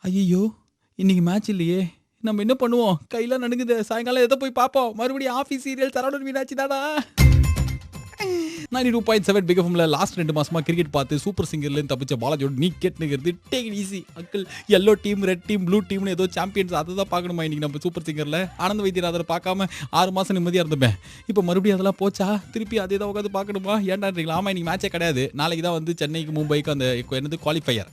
ஐயோ, இன்னைக்கு மேட்ச் இல்லையே, நம்ம என்ன பண்ணுவோம்? கையெல்லாம் நடுங்குது. சாயங்காலம் எதை போய் பார்ப்போம்? மறுபடியும் ஆஃபீஸ் சீரியல் சரவணன் மீனாட்சி தானா? 92.7 பிக் எஃப்எம்ல லாஸ்ட் 2 மாசமா கிரிக்கெட் பார்த்து சூப்பர் சிங்கர்லேருந்து தப்பிச்ச பாலாஜியோட நீ கேட்டுங்கிறது take it easy uncle. Yellow team, red team, blue டீம்னு ஏதோ சாம்பியன்ஸ் அதை தான் பார்க்கணுமா இன்னைக்கு நம்ம சூப்பர் சிங்கரில்? ஆனந்த வைத்தியநாதரை பார்க்காம 6 மாதம் நிம்மதியாக இருந்தேன். இப்போ மறுபடியும் அதெல்லாம் போச்சா? திருப்பி அதே தான் உட்காந்து பார்க்கணுமா? ஏன்டான்றீங்களா? ஆமாம், இன்னைக்கு மேட்சே கிடையாது. நாளைக்கு தான் வந்து சென்னைக்கு மும்பைக்கு அந்த என்னது குவாலிஃபையர்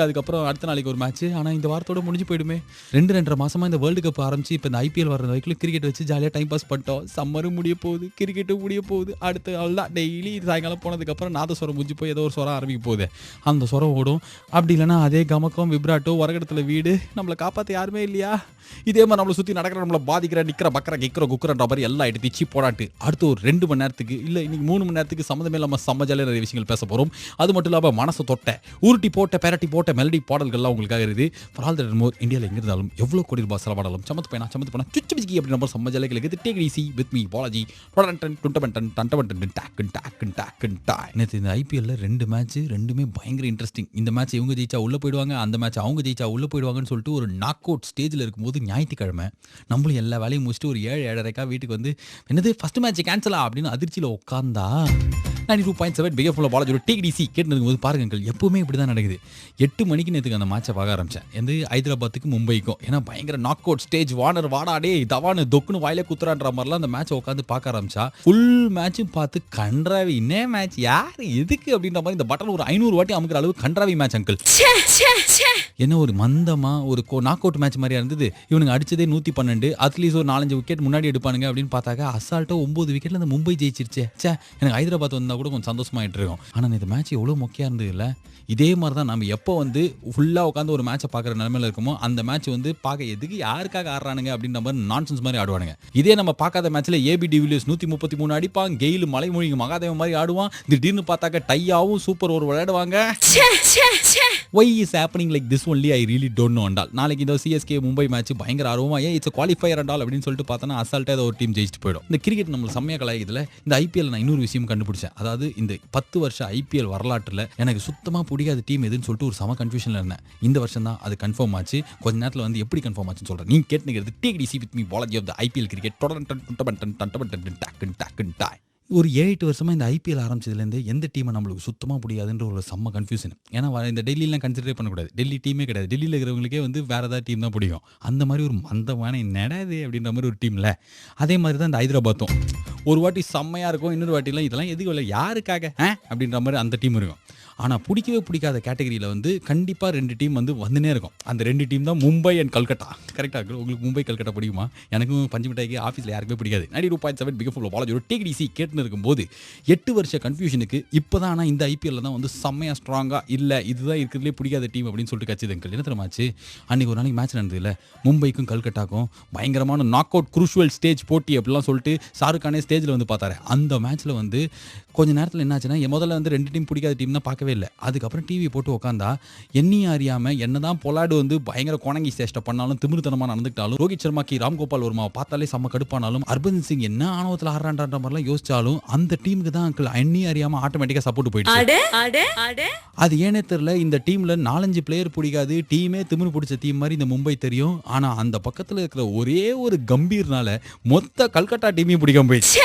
அதுக்கப்புறம் அடுத்த நாளைக்கு ஒரு மேட்ச். ஆனால் இந்த வாரத்தோட முடிஞ்சு போயிடுமே. 2-2.5 மாசமா இந்த வேர்ல்டு கப் ஆரம்பிச்சு இப்போ இந்த ஐபிஎல் வர வரைக்கும் கிரிக்கெட் வச்சு ஜாலியாக டைம் பாஸ் பண்ணிட்டோம். சம்மரும் முடிய போகுது, கிரிக்கெட்டும் முடிய போகுது. அடுத்த ஆள் தான் டெய்லி சாயங்காலம் போனதுக்கப்புறம் நாதஸ்வரம் முடிஞ்சு போய் ஏதோ ஒரு ஸ்வரம் ஆரம்பிக்க போகுது. அந்த ஸ்வரம் ஓடும். அப்படி இல்லைன்னா அதே கமக்கம் விப்ராட்டோ வரகடத்தில் வீடு. நம்மளை காப்பாற்ற யாருமே இல்லையா? இதே மாதிரி நம்மளை சுற்றி நடக்கிற, நம்மளை பாதிக்கிற, நிற்கிற பக்கற கிக்கிற குக்குறன்ற மாதிரி எல்லாம் எடுத்து தீச்சி போடாட்டு அடுத்து ஒரு 2 மணி நேரத்துக்கு இல்லை இன்னைக்கு 3 மணி நேரத்துக்கு சம்மந்தமே இல்லாமல் சம்மஜாலே நிறைய விஷயங்கள் பேச போகிறோம். அது மட்டும் இல்லாமல் மனசை தொட்ட உருட்டி போட்ட பெரட்டி போட்ட மெலடி பாடல்கள்லாம் உங்களுக்காக இருக்குது. ஃபார் ஆல் தட் மோர் இந்தியாவில் எங்கே இருந்தாலும் எவ்வளோ கோடி ரூபாய் செலவாடாலும் சமத்து போனா சுச்சு பிச்சிக்கி அப்படி நம்ம சம்மஜாலே கேட்குது. Take it easy with me Balaji. நேற்று இந்த ஐபிஎல்ல 2 மேட்ச், 2மே பயங்கர இன்ட்ரெஸ்டிங். இந்த மேட்ச் இவங்க ஜெயிச்சா உள்ள போயிடுவாங்க, அந்த மேட்ச் அவங்க ஜெயிச்சா உள்ள போயிடுவாங்கன்னு சொல்லிட்டு ஒரு நாக் அவுட் ஸ்டேஜில் இருக்கும்போது ஞாயிற்றுக்கிழமை நம்மளும் எல்லா வேலையும் முடிச்சுட்டு ஒரு 7-7:30 வீட்டுக்கு வந்து என்னது ஃபர்ஸ்ட் மேட்ச் கேன்சலா அப்படின்னு அதிர்ச்சியில் உட்காந்தா 92.7 பிக் எஃப்எம்ல பாலாஜியோட டேக் இட் ஈஸி கேட்டு போது பாருங்கள், எப்பவுமே இப்படி தான் நடக்குது. 8 மணிக்கு நேற்றுக்கு அந்த மேட்சை பார்க்க ஆரம்பித்தேன். எந்த ஹைதராபாத்துக்கு மும்பைக்கும். ஏன்னா பயங்கர knock out stage. Warner வாடாடே Dhawan தொக்குன்னு வாயிலே குத்துறான்ற மாதிரிலாம் அந்த மேட்சை உட்காந்து பார்க்க ஆரம்பிச்சா ஃபுல் மேட்சும் பார்த்து கன்றாவி இன்னே மேட்ச் யார் எதுக்கு அப்படின்ற மாதிரி இந்த பட்டன் ஒரு 500 வாட்டி அமுக்கிற அளவு கன்றாவி மேட்ச் அங்கிள். என்ன ஒரு மந்தமா ஒரு நாக் அவுட் மேட்ச் மாதிரியா இருந்தது. இவனுங்க அடிச்சதே 112, அட்லீஸ்ட் ஒரு 4-5 விக்கெட் முன்னாடி எடுப்பானுங்க அப்படின்னு பார்த்தாக்க அசால்ட்டா 9 விக்கெட்ல அந்த மும்பை ஜெயிச்சிருச்சே. எனக்கு ஹைதராபாத் வந்தா கூட கொஞ்சம் சந்தோஷமாயிட்டு இருக்கும். ஆனால் இந்த மேட்ச் எவ்வளோ மொக்கையாக இருந்தது இல்லை? இதே மாதிரி தான் நம்ம எப்போ வந்து ஃபுல்லாக உட்காந்து ஒரு மேட்சை பார்க்குற நிலமையில இருக்குமோ அந்த மேட்ச் வந்து பார்க்க எதுக்கு யாருக்காக ஆடுறானுங்க அப்படின்ற மாதிரி நான்சென்ஸ் மாதிரி ஆடுவானுங்க. இதே நம்ம பார்க்காத மேட்ச்சில் ஏபி டிவிலியர்ஸ் 133 அடிப்பான், கெயில் மலைமொழிக்கு மகாதேவன் மாதிரி ஆடுவான், திடீர்னு பார்த்தாக்க டையாவும் சூப்பர் ஓவர் விளையாடுவாங்க. Why is happening like this only? I really don't know. Andal நாளைக்கு இந்த சிஎஸ்கே மும்பை மேட்ச் பயங்கர ஆர்வமா இட்ஸ் குவாலிஃபயர் அண்டால் அப்படின்னு சொல்லிட்டு பார்த்தோன்னா அசால்ட்டாக ஏதோ ஒரு டீம் ஜெயிச்சுட்டு போயிடும். இந்த கிரிக்கெட் நம்மளுக்கு செம்மையாக கலாய்க்குதுல. இந்த ஐபிஎல் நான் இன்னொரு விஷயம் கண்டுபிடிச்சேன். அதாவது இந்த 10 வருஷம் ஐபிஎல் வரலாற்றில் எனக்கு சுத்தமாக பிடிக்காத டீம் எதுன்னு சொல்லிட்டு ஒரு செம கன்ஃபியூஷனில் இருந்தேன். இந்த வருஷம் தான் அது கன்ஃபார்ம் ஆச்சு. கொஞ்ச நேரத்தில் வந்து எப்படி கன்ஃபார்ம் ஆச்சுன்னு சொல்கிறேன். நீ கேட்டுங்கிறது take it easy with me Balaji of the IPL cricket. ஒரு 7-8 வருஷமாக இந்த ஐபிஎல் ஆரம்பிச்சதுலேருந்து எந்த டீமை நம்மளுக்கு சுத்தமாக பிடிக்காதுன்ற ஒரு செம்ம கன்ஃபியூஷன். ஏன்னா இந்த டெல்லிலாம் கன்சிடரே பண்ணக்கூடாது. டெல்லி டீமே கிடையாது. டெல்லியில் இருக்கிறவங்களுக்கே வந்து வேறு ஏதாவது டீம் தான் பிடிக்கும். அந்த மாதிரி ஒரு மந்தமான நடாது அப்படின்ற மாதிரி ஒரு டீமில் அதே மாதிரி தான் இந்த ஹைதராபாத்தும் ஒரு வாட்டி செம்மையாக இருக்கும், இன்னொரு வாட்டிலாம் இதெல்லாம் எதுக்கு இல்லை யாருக்காக அப்படின்ற மாதிரி அந்த டீம் இருக்கும். ஆனால் பிடிக்கவே பிடிக்காத கேட்டகரியில் வந்து கண்டிப்பாக 2 டீம் வந்து வந்துனே இருக்கும். அந்த 2 டீம் தான் மும்பை அண்ட் கல்கட்டா. கரெக்டாக இருக்கும். உங்களுக்கு மும்பை கல்கட்டா பிடிக்குமா? எனக்கும் பஞ்சு மிட்டாய்க்கு ஆஃபீஸில் யாருக்குமே பிடிக்காது. 92.7 பிக் எஃப்எம்ல பாலாஜி ஒரு டேக் இட் ஈஸி கேட்டுன்னு இருக்கும்போது 8 வருஷ கன்ஃபியூஷனுக்கு இப்போ தான் ஆனால் இந்த ஐபிஎல்ல தான் வந்து செம்மையாக ஸ்ட்ராங்காக இல்லை இதுதான் இருக்கிறதுலே பிடிக்காத டீம் அப்படின்னு சொல்லிட்டு கட்சிது எங்கள் என்ன தெரியுமாச்சு? அன்றைக்கி ஒரு நாளைக்கு மேட்ச் நடந்தது இல்லை, மும்பைக்கும் கல்கட்டாக்கும் பயங்கரமான நாக் அவுட் குரூஷுவல் ஸ்டேஜ் போட்டி அப்படிலாம் சொல்லிட்டு ஷாருக் கானே ஸ்டேஜில் வந்து பார்த்தாரு. அந்த மேட்ச்சில் வந்து கொஞ்ச நேரத்தில் என்னாச்சுன்னா முதல்ல வந்து 2 டீம் பிடிக்காத டீம் தான் பார்க்கவே இல்லை. அதுக்கப்புறம் டிவி போட்டு உட்காந்தா என்னையும் அறியாமல் என்னதான் பொலாடு வந்து பயங்கர கோணங்கி சேஷ்டை பண்ணாலும் திமிருத்தனமாக நடந்துக்கிட்டாலும் ரோஹித் சர்மாக்கு ராம்கோபால் வர்மாவை பார்த்தாலே செம்ம கடுப்பானாலும் ஹர்பஜன் சிங் என்ன ஆணவத்தில் ஆடுறான்ற மாதிரிலாம் யோசிச்சாலும் அந்த டீமுக்கு தான் என்னையும் அறியாமல் ஆட்டோமேட்டிக்காக சப்போர்ட் போயிடுச்சு. அது ஏனே தெரியல. இந்த டீமில் 4-5 பிளேயர் பிடிக்காது, டீமே திமிரு பிடிச்ச டீம் மாதிரி இந்த மும்பை தெரியும். ஆனால் அந்த பக்கத்தில் இருக்கிற ஒரே ஒரு கம்பீர்னால மொத்த கல்கட்டா டீமையும் பிடிக்காம போயிடுச்சு.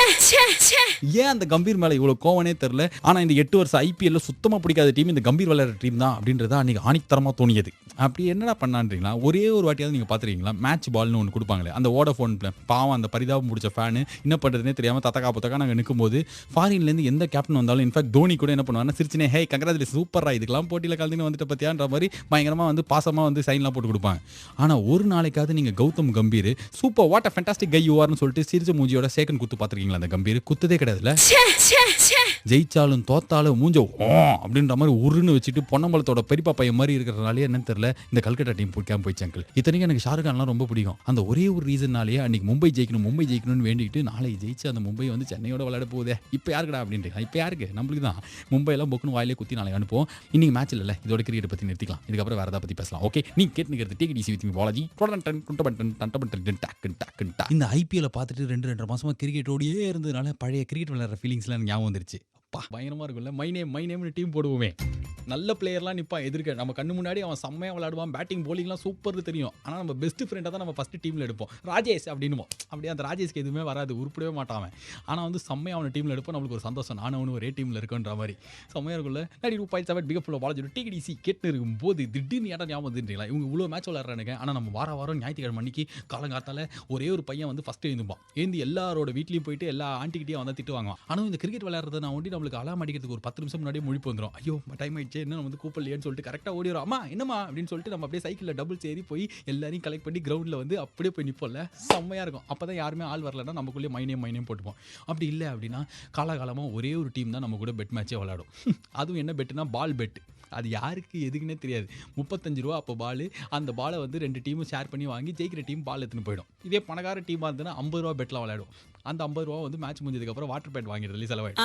ஏன் அந்த கம்பீர் மேலே இவ்வளோ கோவனே தெரில. ஆனால் இந்த 8 வருஷம் ஐபிஎல்ல சுத்தமாக பிடிக்காத டீம் இந்த கம்பீர் விளையாடுற டீம் தான் அப்படின்றத அன்றைக்கி ஆணித்தரமாக தோணியது. அப்படி என்னடா பண்ணான்றீங்களா? ஒரே ஒரு வாட்டியாவது நீங்கள் பார்த்துருக்கீங்களா? மேட்ச் பால்னு ஒன்று கொடுப்பாங்களே, அந்த வோடஃபோன் பாவம் அந்த பரிதாபம் பிடிச்ச ஃபேனு என்ன பண்ணுறதுனே தெரியாமல் தத்தக்கா நாங்கள் நிற்கும்போது ஃபாரின்லேருந்து எந்த கேப்டன் வந்தாலும் இன்ஃபேக்ட் தோனி கூட என்ன பண்ணுவாங்கன்னா சிரிச்சினே ஹே கங்க்ராச்சுலேஷன் சூப்பராக இதுக்கெல்லாம் போட்டியில் கலந்துன்னு வந்துட்டு பற்றியான்ற மாதிரி பயங்கரமாக வந்து பாசமாக வந்து சைன்லாம் போட்டு கொடுப்பாங்க. ஆனால் ஒரு நாளைக்காவது நீங்கள் Gautam Gambhir super what a fantastic guy you ஆர்னு சொல்லிட்டு சிரிச்ச மூஞ்சியோட சேகன் குத்து பார்த்துருக்கீங்களா? அந்த கம்பீர் குத்ததே கிடையாதுல்ல. ஜெயிச்சாலும் தோத்தாலும் மூஞ்ச அப்படின்ற மாதிரி உருன்னு வச்சுட்டு பொன்னம்பலத்தோட பெரியப்பா பையன் மாதிரி இருக்கிறதுனாலே என்னன்னு தெரியல இந்த கல்கட்டா டீம் பிடிக்காம போயிடுச்சு அங்கிள். இத்தனைக்கும் எனக்கு ஷாருக் கான்லாம் ரொம்ப பிடிக்கும். அந்த ஒரே ஒரு ரீசன்னாலேயே அன்றைக்கி மும்பை ஜெயிக்கணும்னு வேண்டிட்டு நாளைக்கு ஜெயிச்சு அந்த மும்பை வந்து சென்னையோட விளையாட போகுதே இப்போ யாருக்கடா அப்படின்ட்டு இப்போ யாருக்கு நம்மளுக்கு தான் மும்பையெல்லாம் பொக்குன்னு வாயிலே குத்தி நாளைக்கு அனுப்புவோம். இன்னைக்கு மேட்ச் இல்லை, இதோட கிரிக்கெட் பற்றி நிறுத்திக்கலாம். இதுக்கப்புறம் வேறு எதாவது பற்றி பேசலாம். ஓகே, நீ கேட்டுக்கிறது take it easy with me Balaji. இந்த ஐபிஎல்லை பார்த்துட்டு 2-2.5 மாசமாக கிரிக்கெட்டோடையே இருந்ததுனால பழைய கிரிக்கெட் விளையாடுற ஃபீலிங்ஸ்லாம் ஞாபகம் வந்துருச்சு. பயங்கரமா இருக்கும்ல. மை நேம்னு டீம் போடுவோமே. நல்ல பிளேயர்லாம் நிற்பான் எதிர்க்க. நம்ம கண்ணு முன்னாடி அவன் செம்மையாக விளையாடுவான். பேட்டிங் போலிங்லாம் சூப்பர் தெரியும். ஆனால் நம்ம பெஸ்ட் ஃப்ரெண்டாக தான் நம்ம ஃபஸ்ட்டு டீமில் எடுப்போம். ராஜேஷ் அப்படின்னுவோம். அப்படியே அந்த ராஜேஷ்க்கு எதுவுமே வராது, உருப்படவே மாட்டான். ஆனால் வந்து செம்மையாக அவனை டீமில் எடுப்போம். நம்மளுக்கு ஒரு சந்தோஷம், நானும் அவனு ஒரே டீமில் இருக்குன்ற மாதிரி செம்மையாக இருக்கும்ல. 92.7 பிகப் ஃபுல்லாக பால் டிடிசி கேட்டு இருக்கும்போது திடீர்னு ஏடா ஞாபகம் வந்துட்டீங்களா? இவங்க இவ்வளோ மேட்ச் விளையாடுறானுங்க. ஆனால் நம்ம வாரம் ஞாயிற்றுக்கிழமை அன்னைக்கு காலங்காத்தால ஒரே ஒரு பையன் வந்து ஃபஸ்ட்டு எழுந்துப்பான். ஏந்தி எல்லாரோட வீட்லையும் போயிட்டு எல்லா ஆண்டிக்கிட்டையும் வந்து திட்டு வாங்குவான். ஆனால் இந்த கிரிக்கெட் விளையாடுறத நான் ஒண்டி நம்மளுக்கு அலாம் அடிக்கிறதுக்கு ஒரு 10 நிமிஷம் முன்னாடியே முழிப்பு வந்துடும். ஐயோ டைம் ஆயிடுச்சு, இன்னும் வந்து கூப்பிடலையேன்னு சொல்லிட்டு கரெக்டாக ஓடி வரும். அம்மா என்னம்மா அப்படின்னு சொல்லிட்டு நம்ம அப்படியே சைக்கிளில் டபுள் ஏறி போய் எல்லாரையும் கலெக்ட் பண்ணி கிரவுண்டில் வந்து அப்படியே போய் நிற்போம்ல, செம்மையாக இருக்கும். அப்போ தான் யாருமே ஆள் வரலன்னா நமக்குள்ளேயே மைனேம் போட்டுப்போம். அப்படி இல்லை அப்படின்னா காலகாலமாக ஒரே ஒரு டீம் தான் நம்ம கூட பெட் மேட்சே விளையாடும். அதுவும் என்ன பெட்டுனா பால் பெட்டு. அது யாருக்கு எதுக்குன்னே தெரியாது. 35 ரூபா அப்போ பால். அந்த பாலை வந்து 2 டீமும் ஷேர் பண்ணி வாங்கி ஜெயிக்கிற டீம் பால் எடுத்துன்னு போயிடும். இதே பணக்கார டீமாக இருந்ததுன்னா 50 ரூபா பெட்லாம் விளையாடும். அந்த 50 ரூபா வந்து மேட்ச் முடிஞ்சதுக்கப்புறம் வாட்டர் பேக்கெட் வாங்கிடுறதுல செலவாயிடும்.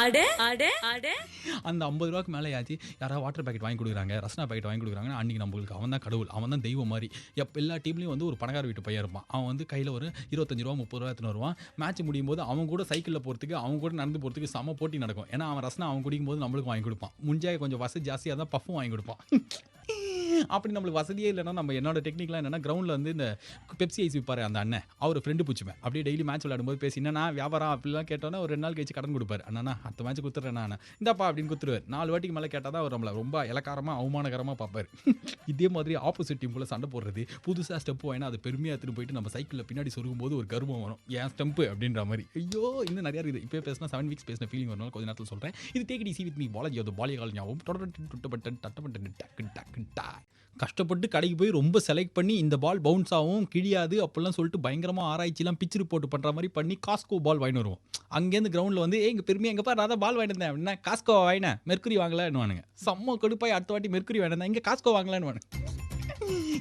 அந்த 50 ரூபாய்க்கு மேலே ஆச்சு யாராவது வாட்டர் பேக்கெட் வாங்கி கொடுக்குறாங்க, ரஸ்னா பேக்கெட் வாங்கி கொடுக்குறாங்கன்னா அன்றைக்கி நம்மளுக்கு அவன் தான் கடவுள், அவன் தான் தெய்வம் மாதிரி. எல்லா டீம்லேயும் வந்து ஒரு பணக்கார வீட்டு பையன் இருப்பான். அவன் வந்து கையில் ஒரு 25 ரூபா 30 ரூபா எடுத்துன்னு வருவான். மேட்ச் முடியும் போது அவன் கூட சைக்கிளில் போகிறதுக்கு அவன் கூட நடந்து போகிறதுக்கு செம போட்டி நடக்கும். ஏன்னா அவன் ரஸ்னா அவன் குடிக்கும் போது நம்மளுக்கும் வாங்கி கொடுப்பான். முஞ்சாய் கொஞ்சம் வசதி ஜாஸ்தியாக தான் பஃபும் வாங்கி கொடுப்பான். அப்படி நம்மளுக்கு வசதியே இல்லைன்னா நம்ம என்னோட டெக்னிக்லாம் என்னன்னா கிரவுண்டில் வந்து இந்த பெப்சி ஐஸ் விற்பாரு அந்த அண்ணன், அவர் ஃப்ரெண்டு பிடிச்சிப்பேன். அப்படியே டெய்லி மேட்ச் விளையாடும்போது பேசி என்னன்னா வியாபாரம் அப்படிலாம் கேட்டோன்னா ஒரு 2 நாள் கழிச்சு கடன் கொடுப்பாரு. அண்ணா அடுத்த மேட்ச் கொடுத்துட்றேன் நான் இந்தாப்பா அப்படின்னு கொடுத்துருவார். 4 வாட்டிக்கு மேலே கேட்டால் தான் அவர் நம்மளை ரொம்ப இலக்காரமாக அவமானகரமாக பார்ப்பார். இதே மாதிரி ஆப்போசிட் டீம் கூட சண்டை போடுறது, புதுசாக ஸ்டெப்பு வாங்கினா அது பெருமையாக எடுத்துகிட்டு போயிட்டு நம்ம சைக்கிளில் பின்னாடி சொருகும் போது ஒரு கர்வம் வரும், ஏன் ஸ்டெம்பு அப்படின்ற மாதிரி. ஐயோ இன்னும் நிறையா இருக்குது. இப்போ பேசினா 7 வீக்ஸ் பேசின ஃபீலிங் வரணும். கொஞ்சம் நேரத்தில் சொல்கிறேன். இது take it easy with me Balaji. அது பாலியகால் ஞாபகம் கஷ்டப்பட்டு கடைக்கு போய் ரொம்ப செலக்ட் பண்ணி இந்த பால் பவுன்ஸ் ஆகும் கிழியாது அப்படிலாம் சொல்லிட்டு பயங்கரமாக ஆராய்ச்சிலாம் பிச்சு ரிப்போர்ட் பண்ணுற மாதிரி பண்ணி காஸ்கோ பால் வாங்கிட்டு வருவோம். அங்கேருந்து கிரவுண்டில் வந்து எங்கள் பெருமையாக எங்கப்பா நான் தான் பால் வாங்கிட்டு இருந்தேன் அப்படின்னா காஸ்கோ வாங்கினேன் மெர்க்குரி வாங்கலான்னு செம்ம கடுப்பாய் அடுத்த வாட்டி மெர்க்குரி வாங்கினேன் இங்கே காஸ்கோ வாங்கலான்னு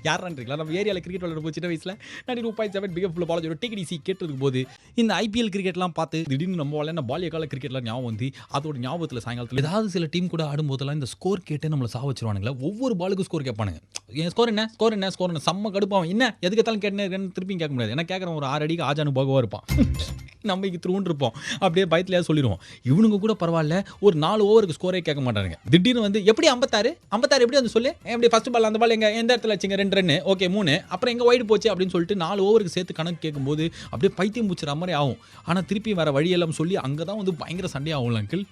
யாரான்றீங்களா? நம்ம ஏரியாவில் கிரிக்கெட் விளையாட போய் சின்ன வயசில் 92.7 பிகப் ஃபுல்லாக பால் டேக் இட் ஈஸி கேட்டிருக்கும் போது இந்த ஐபிஎல் கிரிக்கெட்லாம் பார்த்து திடீர்னு நம்ம விளையாட பாலிய கால கிரிக்கெட்லாம் ஞாபகம் வந்து அதோட ஞாபகத்தில் சாயங்காலத்தில் ஏதாவது சில டீம் கூட ஆடும்போதெல்லாம் இந்த ஸ்கோர் கேட்டு நம்மளை சாவச்சிருவானுங்களா. ஒவ்வொரு பாலுக்கும் ஸ்கோர் கேட்பானுங்க. என் ஸ்கோர் என்ன செம்ம கடுப்பாகும். என்ன எதுக்கத்தாலும் கேட்டேன்னு திருப்பி கேட்க முடியாது. என்ன கேட்குறேன் ஒரு 6 அடிக்கு ஆஜானு போகவா இருப்பான். நம்ம த்ரூன்னு இருப்போம். அப்படியே பயத்திலேயே சொல்லிடுவோம். இவனுங்க கூட பரவாயில்ல, ஒரு 4 ஓவருக்கு ஸ்கோரே கேட்க மாட்டானுங்க. திடீர்னு வந்து எப்படி 56 எப்படி வந்து சொல்லு, எப்படி ஃபர்ஸ்ட் பால் அந்த பால் எந்த இடத்துல வச்சுங்க 2 ரன்னு ஓகே 3 அப்புறம் எங்கே வைடு போச்சு அப்படின்னு சொல்லிட்டு 4 ஓவருக்கு சேர்த்து கணக்கு கேட்கும்போது அப்படியே பைத்தியம் பூச்சுற மாதிரி ஆகும். ஆனால் திருப்பி வேறு வழியெல்லாம் சொல்லி அங்கே தான் வந்து பயங்கர சண்டே ஆகும் அங்கிள்.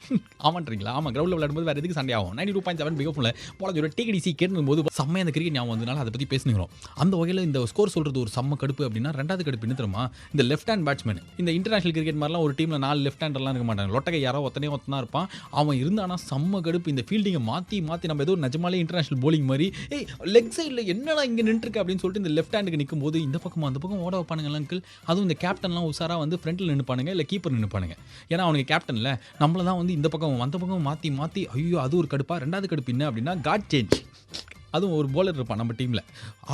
ஆமான்றீங்களா? ஆமாம், கிரௌண்டில் விளையாடும்போது வேறு எதுக்கு சண்டே ஆகும். 92.7 பிகப் ஃபுல்ல பாலாஜியோட டேக் இட் ஈஸி கேட்டும்போது செம்மையாக அந்த கிரிக்கெட் ஞாபகம் வந்ததுனால அதை பற்றி பேசினுக்கிறோம். அந்த வகையில் இந்த ஸ்கோர் சொல்கிறது ஒரு செம்ம கடுப்பு அப்படின்னா ரெண்டாவது கடுப்பு என்ன தெரியுமா? இந்த லெஃப்ட் ஹேண்ட் பேட்ஸ்மேன். இந்த இன்டர்நேஷனல் கிரிக்கெட் மாதிரிலாம் ஒரு டீமில் 4 லெஃப்ட் ஹேண்டர்லாம் இருக்க மாட்டாங்க. லொட்டகை யாரோ ஒத்தனா இருப்பான். அவன் இருந்தானா செம்ம கடுப்பு. இந்த ஃபீல்டிங்கை மாற்றி நம்ம ஏதோ நிஜமாலே இன்டர்நேஷனல் போலிங் மாதிரி லெக் சைடில் என்னடா இங்கே நின்றுருக்கு அப்படின்னு சொல்லிட்டு இந்த லெஃப்ட் ஹேண்டுக்கு நிற்கும் போது இந்த பக்கம் அந்த பக்கம் ஓட வைப்பானுங்க அங்கிள். அதுவும் இந்த கேப்டன்லாம் உசாராக வந்து ஃப்ரண்ட்டில் நின்றுப்பானுங்க, இல்லை கீப்பர் நின்றுப்பானுங்க. ஏன்னா அவனுக்கு கேப்டனில் நம்மள தான் வந்து இந்த பக்கம் அந்த பக்கம் மாற்றி ஐயோ அது ஒரு கடுப்பா. ரெண்டாவது கடுப்பு என்ன அப்படின்னா காட் சேஞ்ச். அதுவும் ஒரு போலர் இருப்பான் நம்ம டீமில்.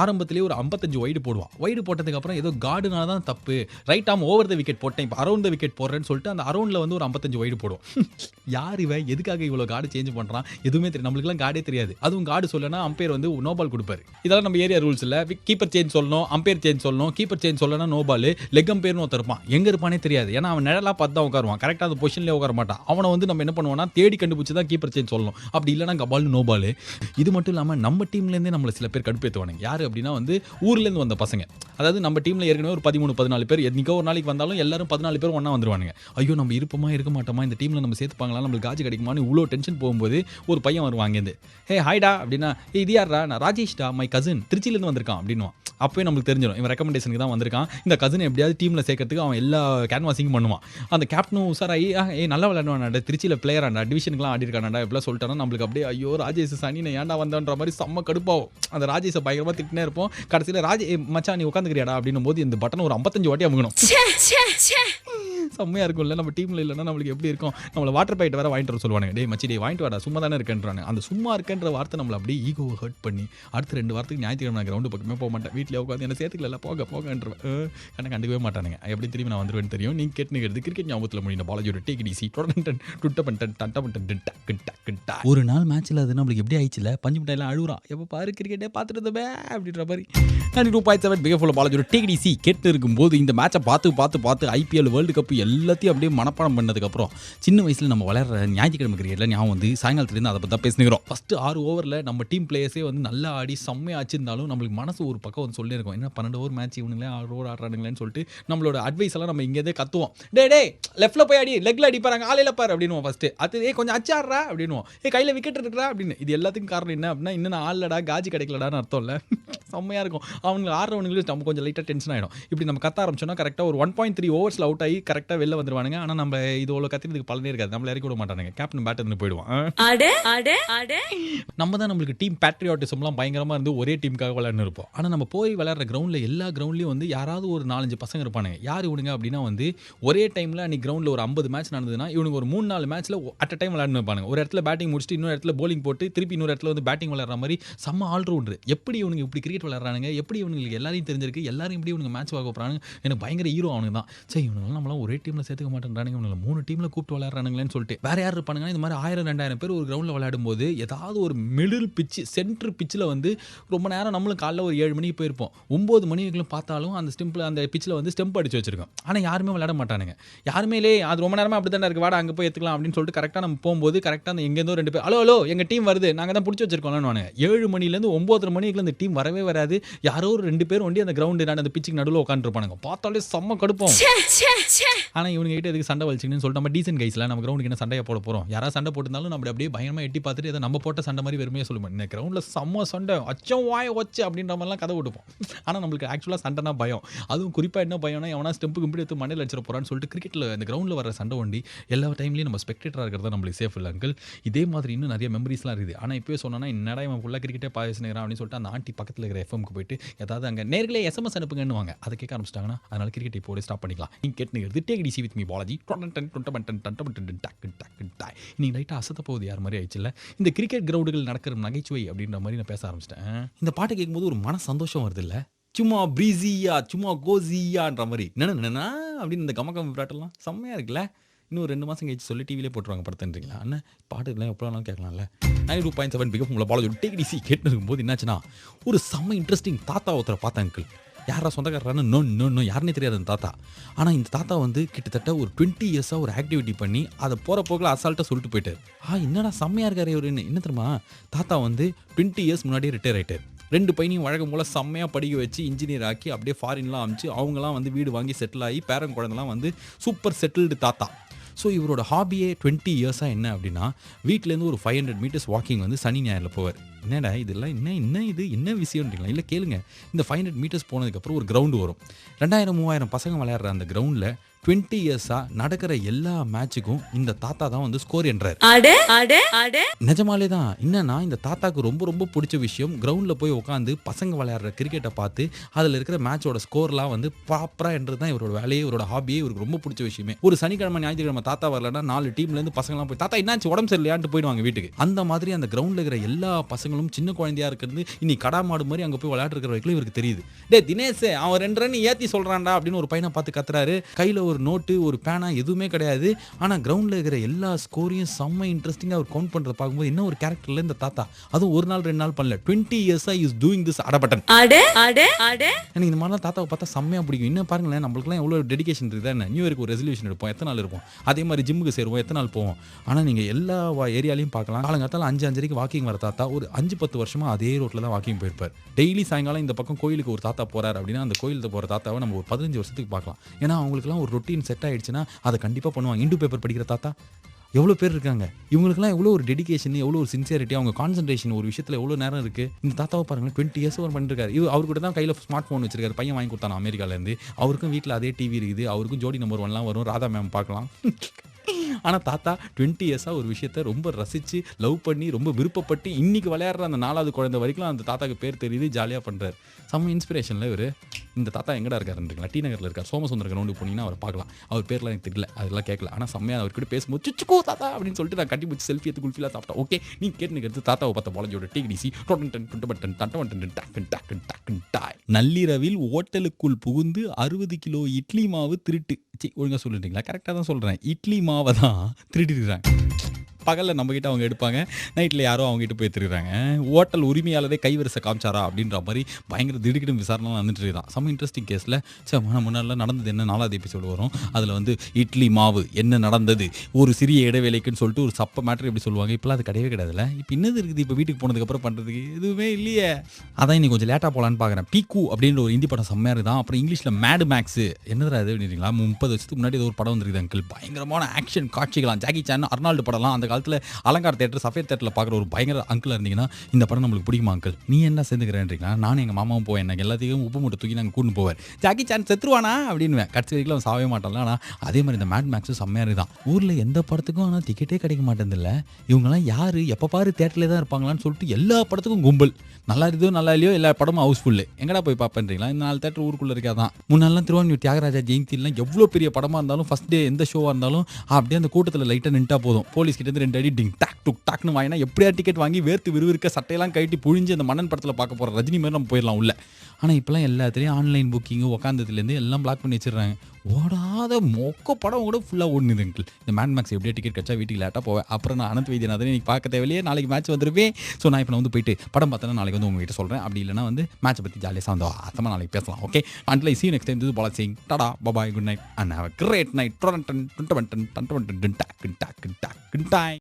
ஆரம்பத்திலேயே ஒரு 55 வைடு போடுவான். வைடு போட்டதுக்கப்புறம் ஏதோ கார்டுனால தான் தப்பு, ரைட் ஆம் ஓவர் த விக்கெட் போட்டேன், இப்போ அரௌண்ட் த விக்கெட் போடுறேன்னு சொல்லிட்டு அந்த அரௌண்டில் வந்து ஒரு 55 வைடு போடுவோம். யார் இவன், எதுக்காக இவ்வளோ கார்டு சேஞ்ச் பண்ணுறான் எதுவுமே தெரியும். நம்மளுக்குலாம் கார்டே தெரியாது. அதுவும் கார்டு சொல்லனா அம்பையர் வந்து நோ பால் கொடுப்பாரு. இதெல்லாம் நம்ம ஏரியா ரூல்ஸ் இல்லை. கீப்பர் சேஞ்ச் சொல்லணும், அம்பையர் சேஞ்ச் சொல்லணும். கீப்பர் சேஞ்ச் சொல்லனா நோ பால். லெக் அம்பையர்னு ஒருத்தர் இருப்பான். எங்கே இருப்பானே தெரியாது. ஏன்னா அவன் நிழலாக பார்த்து தான் உட்காருவான். கரெக்டாக அந்த பொசிஷன்லேயே உட்கார மாட்டான். அவனை வந்து நம்ம என்ன பண்ணுவோம்னா தேடி கண்டுபிடிச்சி தான் கீப்பர் சேஞ்ச் சொல்லணும். அப்படி இல்லைனா கபால் நோ பால். இது மட்டும் இல்லாமல் நம்ம டீம்லேருந்தே நம்மளை சில பேர் கடுப்பேற்றுவானுங்க. யார் அப்படின்னா வந்து ஊர்லேருந்து வந்த பசங்க. அதாவது நம்ம டீமில் ஏற்கனவே ஒரு 13-14 பேர் என்னைக்கோ ஒரு நாளைக்கு வந்தாலும் எல்லாரும் 14 பேர் ஒன்றா வந்துருவானுங்க. ஐயோ நம்ம இருப்போமா இருக்க மாட்டோமா, இந்த டீமில் நம்ம சேர்த்துப்பாங்களா, நம்மளுக்கு காஜு கிடைக்குமான்னு இவ்வளோ டென்ஷன் போகும்போது ஒரு பையன் வருவாங்க இருந்து, ஹே ஹாய்டா அப்படின்னா இது யாரா, நான் ராஜேஷ்டா, மை கசின் திருச்சியிலேருந்து வந்திருக்கான் அப்படின்னுவான். அப்போயே நம்மளுக்கு தெரிஞ்சிடும் இவன் ரெக்கமெண்டேஷனுக்கு தான் வந்திருக்கான். இந்த கசினை எப்படியாவது டீமில் சேர்க்கறதுக்கு அவன் எல்லா கேன்வாசிங்கும் பண்ணுவான். அந்த கேப்டனும் உசாராகி நல்லா விளையாடுவான்டா, திருச்சியில் பிளேயர் ஆண்டா, டிவிஷனுக்குலாம் ஆடி இருக்கான்டா எப்படிலாம் சொல்லிட்டானா நம்மளுக்கு அப்படியே ஐயோ ராஜேஷ் சனி நான் ஏன்டா வந்தன்ற மாதிரி செம்ம கடுப்பாகும். அந்த ராஜேஷை பயங்கரமாக திட்டினே இருப்போம். கடைசியில் மச்சான் நீ உட்காந்துக்கிறியாடா அப்படின்னும் போது இந்த பட்டன் ஒரு 55 வாட்டி அமுகணும். செம்மையாக இருக்கும்ல. நம்ம டீமில் இல்லைன்னா நம்மளுக்கு எப்படி இருக்கும். நம்மளை வாட்டர் பாக்கெட் வேறு வாங்கிட்டு வர சொல்லுவாங்க. டே மச்சி டே வாங்கிட்டு வாடா, சும்மா தானே இருக்கேன்றாங்க. அந்த சும்மா இருக்கேன்ற வார்த்தை நம்மளை அப்படியே ஈகோவை ஹர்ட் பண்ணி அடுத்த 2 வாரத்துக்கு ஞாயிற்றுக்கிழமை கிரவுண்டு பக்கமே போக மாட்டேன். வீட்டில் வீட்டில் உட்காந்து என்ன சேர்த்துக்கல போகன்றேன். ஆனால் கண்டுக்கவே மாட்டானுங்க. எப்படி திரும்பி நான் வந்துடுவேன்னு தெரியும். நீங்கள் கேட்டுக்கிறது கிரிக்கெட் ஞாபகத்தில் முடியும் பாலாஜியோட டேக் இட் ஈஸி ஒரு நாள் மேட்ச்சில் அது நம்மளுக்கு எப்படி ஆயிடுச்சுல பஞ்சு மிட்டாயெல்லாம் அழுகுறான். எப்போ பாரு கிரிக்கெட்டே பார்த்துட்டு இருந்தே அப்படின்ற மாதிரி 92.7 பிகேஃபுல் பாலாஜியோட டேக் இட் ஈஸி கேட்டு இருக்கும்போது இந்த மேட்சை பார்த்து ஐபிஎல் வேர்ல்டு கப் எல்லாத்தையும் அப்படியே மனப்பாடம் பண்ணதுக்கப்புறம் சின்ன வயசில் நம்ம வளர்ற ஞாயிற்றுக்கிழமை கிரிக்கெட்டில் ஞாபகம் வந்து சாயங்காலத்துலேருந்து அதை பற்றி தான் பேசினுக்கிறோம். ஃபஸ்ட்டு 6 ஓவரில் நம்ம டீம் பிளேயர்ஸே வந்து நல்லா ஆடி செம்மையாக ஆச்சுருந்தாலும் நம்மளுக்கு மனசு ஒரு பக்கம் வந்து சொல்லியிருக்கோம். என்ன 12 ஓவர் மேட்ச் இவனுங்களே 6 ஓவர் ஆடுறானுங்களேன்னு சொல்லிட்டு நம்மளோட அட்வைஸ் எல்லாம் நம்ம இங்கேயே கத்துவோம். டே லெஃப்ட்டில் போய் அடி, லெக்கில் அடிப்பாங்க, ஆலையில் பாரு அப்படின்னு ஃபஸ்ட்டு. அது கொஞ்சம் அச்சாடுறா அப்படின்னு, கையில் விக்கெட் இருக்கிறா அப்படின்னு. இது எல்லாத்துக்கும் காரணம் என்ன அப்படின்னா, இன்னும் ஆடலடா காஜி கிடைக்கலடான்னு அர்த்தம் இல்லை. செம்மையாக இருக்கும். அவங்க ஆடுறவங்களுக்கு நம்ம கொஞ்சம் லைட்டாக டென்ஷன் ஆகிடும். இப்படி நம்ம கத்த ஆரம்பிச்சோன்னா கரெக்டாக ஒரு 1.3 ஓவர்ஸில் அவுட் ஆகி கரெக்டாக வெளில வந்துருவானுங்க. ஆனால் நம்ம இது அவ்வளோ கத்திரதுக்கு பலனே இருக்காது. நம்மள இறக்கி விட மாட்டானுங்க. கேப்டன் பேட் இருந்து போயிடுவான். நம்ம தான் நம்மளுக்கு டீம் பேட்ரியாட்டிசம்லாம் பயங்கரமாக இருந்து ஒரே டீமுக்காக விளையாண்டு இருப்போம். ஆனால் நம்ம போய் விளையாடுற கிரவுண்டில் எல்லா கிரவுண்ட்லேயும் வந்து யாராவது ஒரு 4-5 பசங்க இருப்பானுங்க. யார் இவனுங்க அப்படின்னா வந்து ஒரே டைமில் அன்றைக்கி கிரவுண்டில் ஒரு 50 மேட்ச் நடந்ததுன்னா இவனுக்கு ஒரு 3-4 மேட்ச்சில் அட் அ டைம் விளையாண்டு இருப்பானுங்க. ஒரு இடத்துல பேட்டிங் முடிச்சுட்டு இன்னொரு இடத்துல போலிங் போட்டு திருப்பி இன்னொரு இடத்துல வந்து பேட்டிங் விளையாடுற மாதிரி செம்ம ஆல்ரவுண்டர். எப்படி இவனுக்கு இப்படி கிரிக்கெட் விளையாடுறானுங்க, எப்படி இவங்களுக்கு எல்லாரையும் தெரிஞ்சிருக்கு, எல்லாரும் எப்படி இவனுக்கு மேட்ச் வாங்க போகிறாங்க, எனக்கு பயங்கர ஹீரோ அவனுக்கு தான். சரி இவனுங்களாம் நம்மளாம் ஒரே டீமில் சேர்த்துக்க மாட்டேன்றானுங்க, இவங்களை 3 டீமில் கூப்பிட்டு விளையாடுறானுங்களேன்னு சொல்லிட்டு வேறு யார் இருப்பானுங்கன்னா இந்த மாதிரி 1000-2000 பேர் ஒரு கிரவுண்டில் விளையாடும் போது ஏதாவது ஒரு மிடில் பிச்சு சென்ட்ரு பிச்சில் வந்து ரொம்ப நேரம் நம்மளும் காலைல ஒரு 7 மணிக்கு போயிருப்போம். 9 மணிக்கு பார்த்தாலும் அந்த ஸ்டெம்பில் அந்த பிச்சில் வந்து ஸ்டெம்ப் அடிச்சு வச்சிருக்கோம். ஆனால் யாருமே விளையாட மாட்டானுங்க. யாருமே அது ரொம்ப நேரமாக அப்படி தான் இருக்குது, வாடா அங்கே போய் எடுத்துக்கலாம் அப்படின்னு சொல்லிட்டு கரெக்டாக நம்ம போகும்போது கரெக்டாக அந்த எங்கேருந்தோ 2 பேர் ஹலோ எங்கள் டீம் வருது, நாங்கள் தான் பிடிச்சி வச்சிருக்கோம்னு 7 மணிலேருந்து 9:30 மணிக்குள்ள அந்த டீம் வரவே வராது. யாரோ ஒரு 2 பேர் ஒண்டி அந்த கிரவுண்டு அந்த பிச்சுக்கு நடுவில் உட்காந்துருப்பானுங்க. பார்த்தாலே செம்ம கடுப்போம். ஆனால் இவங்க கிட்ட எதுக்கு சண்டை வலிச்சிங்கன்னு சொல்லிட்டு நம்ம டீசன்ட் கைஸில் நம்ம கிரவுண்டுக்கு என்ன சண்டையை போட போகிறோம். யாராவது சண்டை போட்டிருந்தாலும் நம்ம அப்படியே பயமாக எட்டி பார்த்துட்டு எதை நம்ம போட்ட சண்டை மாதிரி வெறுமையாக சொல்லுவோம். இந்த கிரவுண்டில் செம்ம சண்டை அச்சம் வாய வச்சு அப்படின்ற மாதிரிலாம் கதை விட்டுப்போம். ஆனால் நம்மளுக்கு ஆக்சுவலாக சண்டைனா பயம். அதுவும் குறிப்பாக என்ன பயம்னா எவனா ஸ்டெம்பு கும்பிட்டு எடுத்து மண்ணில் வச்சிட போகிறான்னு சொல்லிட்டு கிரிக்கெட்டில் இந்த கிரவுண்டில் வர சண்டை ஒண்டி எல்லா டைம்லையும் நம்ம ஸ்பெக்டேட்டராக இருக்கிறது நம்மளுக்கு சேஃப் இல்லை அங்கிள். இதே மாதிரி இன்னும் நிறைய மெமரிஸ்லாம் இருக்குது. ஆனால் இப்போயே சொன்னோன்னா என்னடா இவன் ஃபுல்லாக கிரிக்கெட்டே பேசினேன் அப்படின்னு சொல்லிட்டு அந்த ஆண்டி பக்கத்தில் இருக்கிற எஃப்எம்க்கு போயிட்டு ஏதாவது அங்கே நேர்களே எஸ்எம்எஸ் அனுப்புங்கன்னு வாங்க. அதை கேட்க ஆரம்பிச்சிட்டாங்கன்னா அதனால கிரிக்கெட் இப்போ ஸ்டாப் பண்ணிக்கலாம். நீங்கள் கேட்டுங்கிறது take it easy with me Balaji. இன்னைக்கு லைட்டாக அசத்த போகுது யார் மாதிரி ஆயிடுச்சுல்ல. இந்த கிரிக்கெட் கிரவுண்டுகள் நடக்கிற நகைச்சுவை அப்படின்ற மாதிரி நான் பேச ஆரம்பிச்சிட்டேன். இந்த பாட்டை கேட்கும்போது ஒரு மன சந்தோஷம் வருது இல்லை, சும்மா ப்ரீஸியா சும்மா கோசியான்ற மாதிரி என்னென்னா அப்படின்னு இந்த கமக்கம் விராட்டெல்லாம் செம்மையாக இருக்குல்ல. இன்னும் 2 மாதம் கழிச்சு சொல்லி டிவிலே போட்டுருவாங்க படத்துன்றீங்களா அண்ணன். பாட்டுலாம் எப்போலாம் கேட்கலாம்ல. 92.7 பிகப் உங்களை பாலாஜி டேக் டிசி கேட்டு இருக்கும்போது என்னாச்சுன்னா ஒரு செம்ம இன்ட்ரெஸ்டிங் தாத்தா ஒருத்தரை பார்த்தேன் அங்கிள். யாரா சொந்தக்காரரானு நோ யாருன்னே தெரியாது அந்த தாத்தா. ஆனால் இந்த தாத்தா வந்து கிட்டத்தட்ட ஒரு 20 இயர்ஸாக ஒரு ஆக்டிவிட்டி பண்ணி அதை போகிற போக்கில் அசால்ட்டாக சொல்லிட்டு போயிட்டார். என்னடா செம்மையாக இருக்காரு இவருன்னு. என்ன தெரியுமா, தாத்தா வந்து 20 இயர்ஸ் முன்னாடியே ரிட்டையர் ஆகிட்டார். 2 பையனையும் வழக்கம் போல் செம்மையாக படிக்க வச்சு இன்ஜினியர் ஆக்கி அப்படியே ஃபாரின்லாம் அமிச்சு அவங்களாம் வந்து வீடு வாங்கி செட்டில் ஆகி பேரன் குழந்தைலாம் வந்து சூப்பர் செட்டில்டு தாத்தா. ஸோ இவரோட ஹாபியே 20 இயர்ஸாக என்ன அப்படின்னா வீட்டிலேருந்து ஒரு 500 மீட்டர்ஸ் வாக்கிங் வந்து சனி ஞாயிறில் போவார். என்னடா இதெல்லாம் என்ன விஷயம்ன்றீங்களா? இல்லை கேளுங்க. இந்த 500 மீட்டர்ஸ் போனதுக்கப்புறம் ஒரு கிரவுண்டு வரும். 2000-3000 பசங்க விளையாடுற அந்த கிரவுண்டில் 20 இயர்ஸாக நடக்கிற எல்லா மேட்சுக்கும் இந்த தாத்தா தான் வந்து ஸ்கோர் என்றார். நிஜமாலே தான். என்னன்னா இந்த தாத்தாக்கு ரொம்ப பிடிச்ச விஷயம் கிரவுண்டில் போய் உட்காந்து பசங்க விளையாடுற கிரிக்கெட்டை பார்த்து அதில் இருக்கிற மேட்சோட ஸ்கோர்லாம் வந்து ப்ராப்பராக என்றது தான் இவரோட வேலையே, இவரோட ஹாபியே, இவருக்கு ரொம்ப பிடிச்ச விஷயமே. ஒரு சனிக்கிழமை ஞாயிற்றுக்கிழமை தாத்தா வரலன்னா 4 டீம்லேருந்து பசங்களாம் போய் தாத்தா என்னாச்சு உடம்பு சரியில்லையான்ட்டு போயிடுவாங்க வீட்டுக்கு. அந்த மாதிரி அந்த கிரவுண்டில் இருக்கிற எல்லா பசங்களும் சின்ன குழந்தையா இருக்கிறது இன்னைக்கு கடா மாடு மாதிரி அங்கே போய் விளையாடுற வரைக்கும் இவருக்கு தெரியுது. டே தினேஷ் அவன் 2 ரன் ஏற்றி சொல்கிறான்டா அப்படின்னு ஒரு பையனை பார்த்து கத்துறாரு. கையில் ஒரு நோட்டு ஒரு பேனா எதுவுமே கிடையாது. ஆனால் கிரவுண்டில் இருக்கிற எல்லா ஸ்கோரையும் செம்ம இன்ட்ரெஸ்டிங்காக அவர் கவுண்ட் பண்ணுறத பார்க்கும்போது என்ன ஒரு கேரக்டர்ல இந்த தாத்தா. அதுவும் ஒரு நாள் 2 நாள் பண்ணல, 20 இயர்ஸா இஸ் டூயிங் திஸ் அடபட்டன். எனக்கு இந்த மாதிரிலாம் தாத்தாவை பார்த்தா செம்மையாக பிடிக்கும். இன்னும் பாருங்களேன் நம்மளுக்குலாம் எவ்வளோ டெடிகேஷன் இருக்குது. என்ன நியூ இயருக்கு ஒரு ரெசல்யூஷன் எடுப்போம், எத்தனை நாள் இருப்போம். அதே மாதிரி ஜிம்முக்கு சேருவோம், எத்தனை நாள் போவோம். ஆனால் நீங்கள் எல்லா ஏரியாலையும் பார்க்கலாம். காலங்காத்தால 5-5:30 வாக்கிங் வர தாத்தா ஒரு 5-10 வருஷமாக அதே ரோட்டில் தான் வாக்கிங் போயிருப்பார். டெய்லி சாயங்காலம் இந்த பக்கம் கோயிலுக்கு ஒரு தாத்தா போகிறார் அப்படின்னா அந்த கோயிலுக்கு போகிற தாத்தாவை நம்ம ஒரு 15 வருஷத்துக்கு பார்க்கலாம். ஏன்னா அவங்களுக்குலாம் ஒரு ரொட்டீன் செட் ஆகிடுச்சுன்னா அதை கண்டிப்பாக பண்ணுவாங்க. இந்து பேப்பர் படிக்கிற தாத்தா எவ்வளோ பேர் இருக்காங்க. இவங்களுக்குலாம் எவ்வளோ ஒரு டெடிகேஷன், எவ்வளோ ஒரு சின்சியரிட்டி, அவங்க கான்சன்ட்ரேஷன் ஒரு விஷயத்தில் எவ்வளோ நேரம் இருக்குது. இந்த தாத்தாவை பாருங்கள் 20 இயர்ஸ் ஒரு பண்ணிருக்காரு. அவர் கூட தான் கையில் ஸ்மார்ட் ஃபோன் வச்சிருக்காரு. பையன் வாங்கி கொடுத்தான அமெரிக்காலேருந்து. அவருக்கும் வீட்டில் அதே டிவி இருக்குது. அவருக்கும் ஜோடி நம்பர் 1 வரும், ராதா மேம் பார்க்கலாம். ஆனால் தாத்தா 20 இயர்ஸாக ஒரு விஷயத்தை ரொம்ப ரசித்து லவ் பண்ணி ரொம்ப விருப்பப்பட்டு இன்றைக்கி விளையாடுற அந்த 4வது குழந்தை வரைக்கும் அந்த தாத்தாக்கு பேர் தெரியுது, ஜாலியாக பண்ணுறாரு. செம்ம இன்ஸ்பிரேஷனில் இவர். இந்த தாத்தா எங்கடா இருக்காருன்றீங்களா? டி நகரில் இருக்கார். சோமசுந்தர கிரவுண்டுக்கு போனீங்கன்னா அவர் பார்க்கலாம். அவர் பேர்லாம் எனக்கு தெரியல, அதெல்லாம் கேட்கல. ஆனால் செம்மையாக அவர் கூட பேசும்போது சுச்சுக்கோ தாத்தா அப்படின்னு சொல்லிட்டு நான் கட்டி பிடிச்சி செல்ஃபி எடுத்து குல்ஃபிலாம் சாப்பிட்டேன். ஓகே நீ கேட்டுக்கிறது தாத்தாவை பார்த்த பாலாஜியோட டேக் டிசி. நள்ளிரவில் ஓட்டலுக்குள் புகுந்து 60 கிலோ இட்லி மாவு திருட்டு. ஒழுங்கா சொல்லிட்டீங்களா? கரெக்ட்டா தான் சொல்றேன். இட்லி மாவ தான் திருடிருக்காங்க. பகல்ல நம்மகிட்ட அவங்க எடுப்பாங்க. நைட்ல யாரோ அவங்ககிட்ட போய் திருடுறாங்க. ஹோட்டல் உரிமையாளரே கைவரிசை காமிச்சாரா? அப்படின்ற மாரி பயங்கர திடுக்கிடும் விசாரணைலாம் நடந்துட்டு இருக்குதாம். செம்ம இன்ட்ரஸ்டிங் கேஸ்ல. முன்னாடிலாம் நடந்தது என்ன 4வது எபிசோடு வரும். அதில வந்து இட்லி மாவு என்ன நடந்தது? ஒரு சிறிய இடைவேளைக்குன்னு சொல்லிட்டு ஒரு சப்ப மேட்டர் எப்படி சொல்லுவாங்க. இப்பலாம் அது கிடையவே கிடையாதுல்ல. இப்ப என்னது இருக்குது இப்ப வீட்டுக்கு போனதுக்கப்புறம் பண்றதுக்கு? எதுவுமே இல்லையே. அதான் இன்னைக்கு கொஞ்சம் லேட்டா போலான்னு பார்க்குறேன். பீக்கு அப்படின்ற ஒரு ஹிந்தி படம் செம்மையா இருக்குதாம். அப்புறம் இங்கிலீஷ்ல மேட் மேக்ஸ் என்னதுடா இது அப்படின்றீங்களா? 30 வருஷத்துக்கு முன்னாடி ஏதோ ஒரு படம் வந்திருக்குது அங்கிள். பயங்கரமான ஆக்ஷன் காட்சிகளாம். ஜாக்கி சான், அர்னால்டு படம்லாம் அந்த காலத்துல அலங்கார் தியேட்டர், சஃபேர் தியேட்டர்ல பார்க்குற ஒரு பயங்கர அங்கிளா இருந்தீங்கன்னா இந்த படம் நம்மளுக்கு பிடிக்குமா அங்கிள்? நீ என்ன சேர்ந்துக்கிறேன்றீங்களா? நானும் எங்க மாமாவும் போவேன். எனக்கு எல்லாத்தையும் உப்பு மூட்டை தூக்கி நாங்கள் கூட்டு போவார். ஜாக்கி சான் செத்துருவானா அப்படின்னுவேன். கடைசி வரைக்கும் அவன் சாவே மாட்டான்ல. ஆனால் அதே மாதிரி இந்த மேட் மேக்ஸும் செம்மையா இருக்குதான். ஊரில் எந்த படத்துக்கும் ஆனால் டிக்கெட்டே கிடைக்க மாட்டேங்குதுல்ல. இவங்கெல்லாம் யாரு எப்போ பாரு தியேட்டர்லேயே தான் இருப்பாங்களான்னு சொல்லிட்டு எல்லா படத்துக்கும் கும்பல். நல்லா இருக்குதோ நல்லா இல்லையோ எல்லா படமும் ஹவுஸ்ஃபுல்லு. எங்கடா போய் பார்ப்பேன்றீங்களா? இந்த 4 தியேட்டர் ஊருக்குள்ளே இருக்காதான். முன்னாலாம் திருவான்மியூர் தியாகராஜா ஜெயந்திலாம் எவ்வளோ பெரிய படமாக இருந்தாலும் ஃபர்ஸ்ட் டே எந்த ஷோவாக இருந்தாலும் அப்படியே அந்த கூட்டத்தில் லைட்டாக நின்ட்டா போதும். போலீஸ் கிட்ட இருந்து 2 அடி டிங் டாக் டுக் டாக்னு வாங்கினா எப்படியா டிக்கெட் வாங்கி வேர்த்து விறுவிறுக்க சட்டையெல்லாம் கழட்டி புழிஞ்சு அந்த மன்னன் படத்தில் பார்க்க போகிற ரஜினி மாதிரி நம்ம போயிடலாம் உள்ள. ஆனால் இப்போலாம் எல்லாத்துலேயும் ஆன்லைன் புக்கிங்கு உக்காந்ததுலேருந்து எல்லாம் பிளாக் பண்ணி வச்சிடுறாங்க. ஓடாத மொக்க படம் கூட ஃபுல்லாக ஓடுனுது அங்கிள். இந்த மேட் மேக்ஸ் எப்படியே டிக்கெட் கிடச்சா வீட்டுக்கு லேட்டாக போவேன். அப்புறம் நான் அனந்த் வைத்தியநாதன் இன்னைக்கு பார்க்க தேவையில்லையே, நாளைக்கு மேட்ச் வந்துருவேன். ஸோ நான் இப்போ வந்து போயிட்டு படம் பார்த்தேன்னா நாளைக்கு வந்து உங்ககிட்ட சொல்கிறேன். அப்படி இல்லைனா வந்து மேட்சை பற்றி ஜாலியாக சந்தோஷமாக நாளைக்கு பேசலாம். Okay, until I see you next time. This is Bala saying tada, bye bye, good night and have a great night.